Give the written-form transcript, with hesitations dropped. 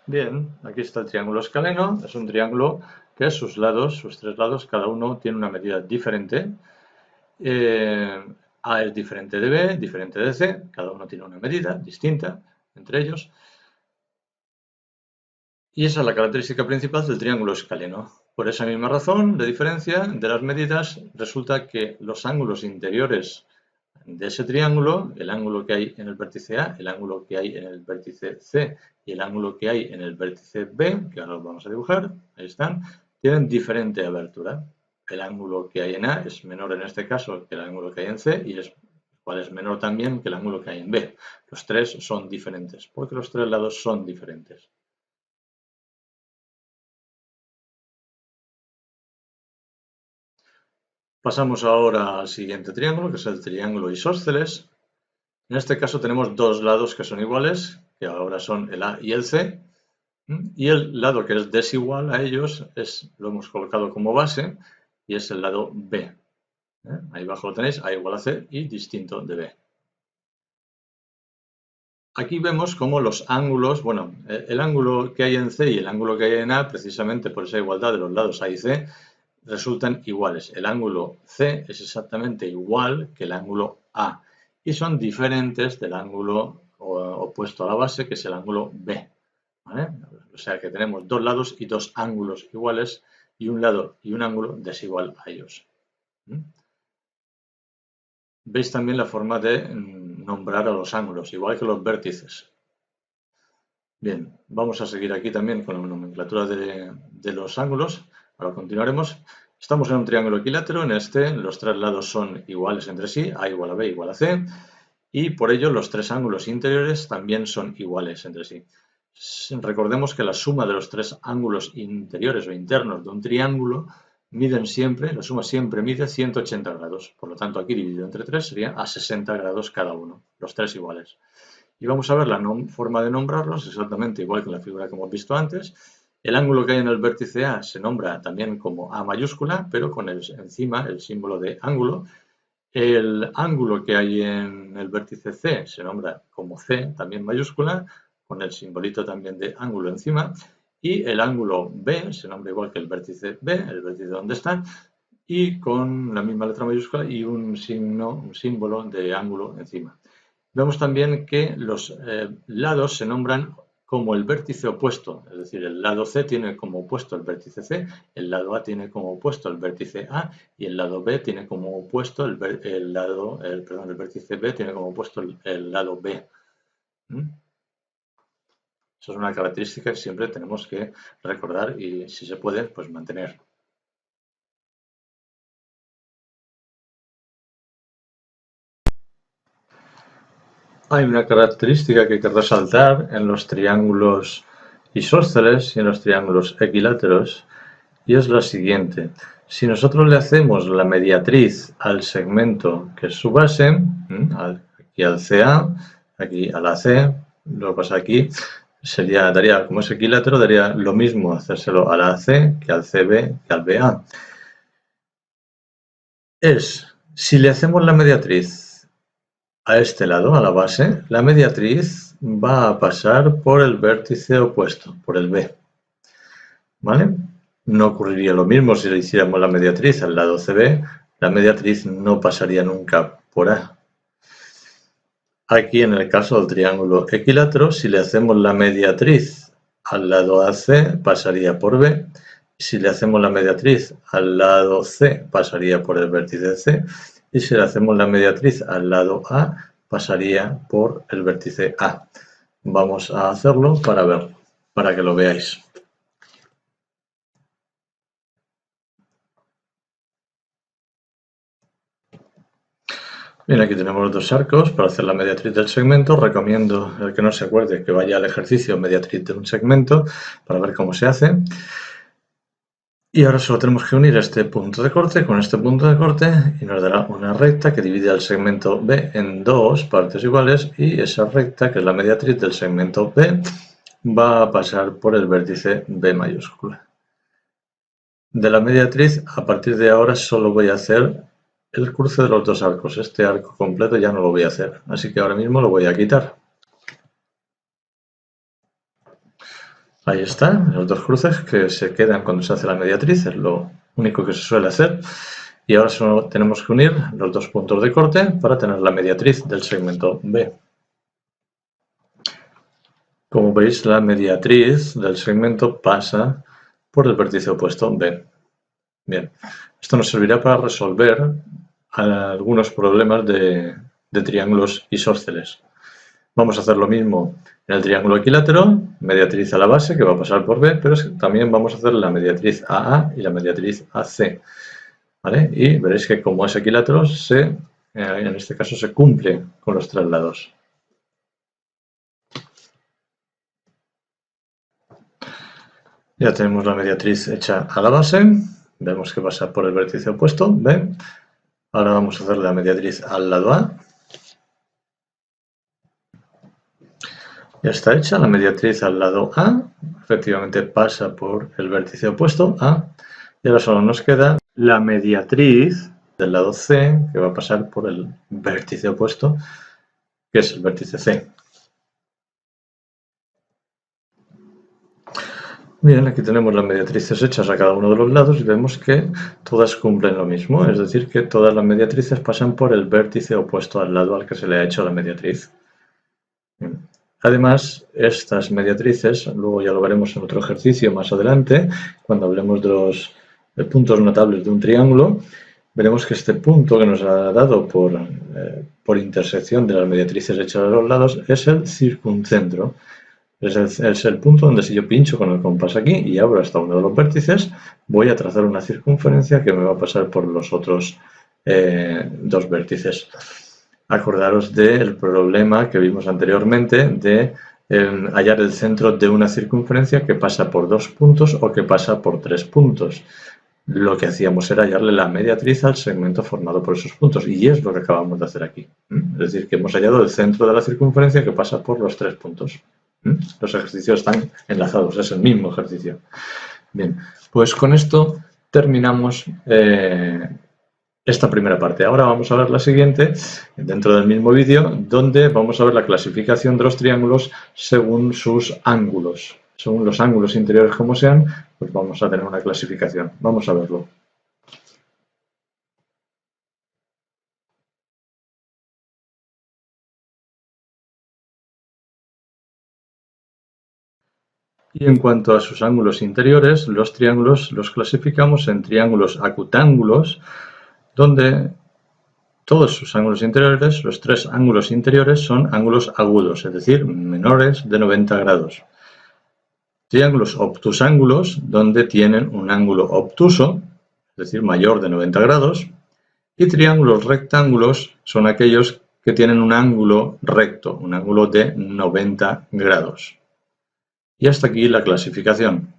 Bien, aquí está el triángulo escaleno. Es un triángulo que sus lados, sus tres lados, cada uno tiene una medida diferente. A es diferente de B, diferente de C. Cada uno tiene una medida distinta entre ellos. Y esa es la característica principal del triángulo escaleno. Por esa misma razón de diferencia de las medidas, resulta que los ángulos interiores de ese triángulo, el ángulo que hay en el vértice A, el ángulo que hay en el vértice C y el ángulo que hay en el vértice B, que ahora los vamos a dibujar, ahí están, tienen diferente abertura. El ángulo que hay en A es menor en este caso que el ángulo que hay en C y es cual es menor también que el ángulo que hay en B. Los tres son diferentes, porque los tres lados son diferentes. Pasamos ahora al siguiente triángulo, que es el triángulo isósceles. En este caso tenemos dos lados que son iguales, que ahora son el A y el C, y el lado que es desigual a ellos lo hemos colocado como base y es el lado B. Ahí abajo lo tenéis, A igual a C y distinto de B. Aquí vemos cómo los ángulos, bueno, el ángulo que hay en C y el ángulo que hay en A, precisamente por esa igualdad de los lados A y C, resultan iguales. El ángulo C es exactamente igual que el ángulo A y son diferentes del ángulo opuesto a la base, que es el ángulo B. ¿Vale? O sea que tenemos dos lados y dos ángulos iguales y un lado y un ángulo desigual a ellos. Veis también la forma de nombrar a los ángulos, igual que los vértices. Bien, vamos a seguir aquí también con la nomenclatura de los ángulos. Ahora continuaremos. Estamos en un triángulo equilátero. En este los tres lados son iguales entre sí, A igual a B igual a C, y por ello los tres ángulos interiores también son iguales entre sí. Recordemos que la suma de los tres ángulos interiores o internos de un triángulo miden siempre, la suma siempre mide 180 grados. Por lo tanto, aquí dividido entre 3 sería a 60 grados cada uno, los tres iguales. Y vamos a ver la forma de nombrarlos exactamente igual que en la figura que hemos visto antes. El ángulo que hay en el vértice A se nombra también como A mayúscula, pero con encima el símbolo de ángulo. El ángulo que hay en el vértice C se nombra como C, también mayúscula, con el simbolito también de ángulo encima. Y el ángulo B se nombra igual que el vértice B, el vértice donde está, y con la misma letra mayúscula y un símbolo de ángulo encima. Vemos también que los lados se nombran como el vértice opuesto, es decir, el lado C tiene como opuesto el vértice C, el lado A tiene como opuesto el vértice A y el lado B tiene como opuesto el vértice B tiene como opuesto el lado B. Eso es una característica que siempre tenemos que recordar y, si se puede, pues mantener. Hay una característica que hay que resaltar en los triángulos isósceles y en los triángulos equiláteros, y es la siguiente. Si nosotros le hacemos la mediatriz al segmento que es su base, aquí al CA, aquí al AC, lo que pasa aquí daría, como es equilátero, daría lo mismo hacérselo al AC que al CB que al BA. Si le hacemos la mediatriz a este lado, a la base, la mediatriz va a pasar por el vértice opuesto, por el B. ¿Vale? No ocurriría lo mismo si le hiciéramos la mediatriz al lado CB, la mediatriz no pasaría nunca por A. Aquí en el caso del triángulo equilátero, si le hacemos la mediatriz al lado AC, pasaría por B. Si le hacemos la mediatriz al lado C, pasaría por el vértice C. Y si le hacemos la mediatriz al lado A, pasaría por el vértice A. Vamos a hacerlo para verlo, para que lo veáis. Bien, aquí tenemos los dos arcos para hacer la mediatriz del segmento. Recomiendo al que no se acuerde que vaya al ejercicio mediatriz de un segmento para ver cómo se hace. Y ahora solo tenemos que unir este punto de corte con este punto de corte y nos dará una recta que divide al segmento B en dos partes iguales, y esa recta, que es la mediatriz del segmento B, va a pasar por el vértice B mayúscula. De la mediatriz, a partir de ahora solo voy a hacer el cruce de los dos arcos. Este arco completo ya no lo voy a hacer, así que ahora mismo lo voy a quitar. Ahí están, los dos cruces que se quedan cuando se hace la mediatriz, es lo único que se suele hacer. Y ahora solo tenemos que unir los dos puntos de corte para tener la mediatriz del segmento B. Como veis, la mediatriz del segmento pasa por el vértice opuesto B. Bien, esto nos servirá para resolver algunos problemas de triángulos isósceles. Vamos a hacer lo mismo en el triángulo equilátero, mediatriz a la base que va a pasar por B, pero también vamos a hacer la mediatriz AA y la mediatriz AC. ¿Vale? Y veréis que como es equilátero, en este caso se cumple con los traslados. Ya tenemos la mediatriz hecha a la base, vemos que pasa por el vértice opuesto, B. Ahora vamos a hacer la mediatriz al lado A. Ya está hecha la mediatriz al lado A, efectivamente pasa por el vértice opuesto A, y ahora solo nos queda la mediatriz del lado C, que va a pasar por el vértice opuesto, que es el vértice C. Bien, aquí tenemos las mediatrices hechas a cada uno de los lados y vemos que todas cumplen lo mismo, es decir, que todas las mediatrices pasan por el vértice opuesto al lado al que se le ha hecho la mediatriz. Bien. Además, estas mediatrices, luego ya lo veremos en otro ejercicio más adelante, cuando hablemos de los puntos notables de un triángulo, veremos que este punto que nos ha dado por intersección de las mediatrices hechas a los lados es el circuncentro. Es el punto donde si yo pincho con el compás aquí y abro hasta uno de los vértices, voy a trazar una circunferencia que me va a pasar por los otros dos vértices. Acordaros del problema que vimos anteriormente de hallar el centro de una circunferencia que pasa por 2 puntos o que pasa por 3 puntos. Lo que hacíamos era hallarle la mediatriz al segmento formado por esos puntos y es lo que acabamos de hacer aquí. Es decir, que hemos hallado el centro de la circunferencia que pasa por los 3 puntos. Los ejercicios están enlazados, es el mismo ejercicio. Bien, pues con esto terminamos esta primera parte. Ahora vamos a ver la siguiente, dentro del mismo vídeo, donde vamos a ver la clasificación de los triángulos según sus ángulos. Según los ángulos interiores como sean, pues vamos a tener una clasificación. Vamos a verlo. Y en cuanto a sus ángulos interiores, los triángulos los clasificamos en triángulos acutángulos, donde todos sus ángulos interiores, los 3 ángulos interiores, son ángulos agudos, es decir, menores de 90 grados. Triángulos obtusángulos, donde tienen un ángulo obtuso, es decir, mayor de 90 grados. Y triángulos rectángulos son aquellos que tienen un ángulo recto, un ángulo de 90 grados. Y hasta aquí la clasificación.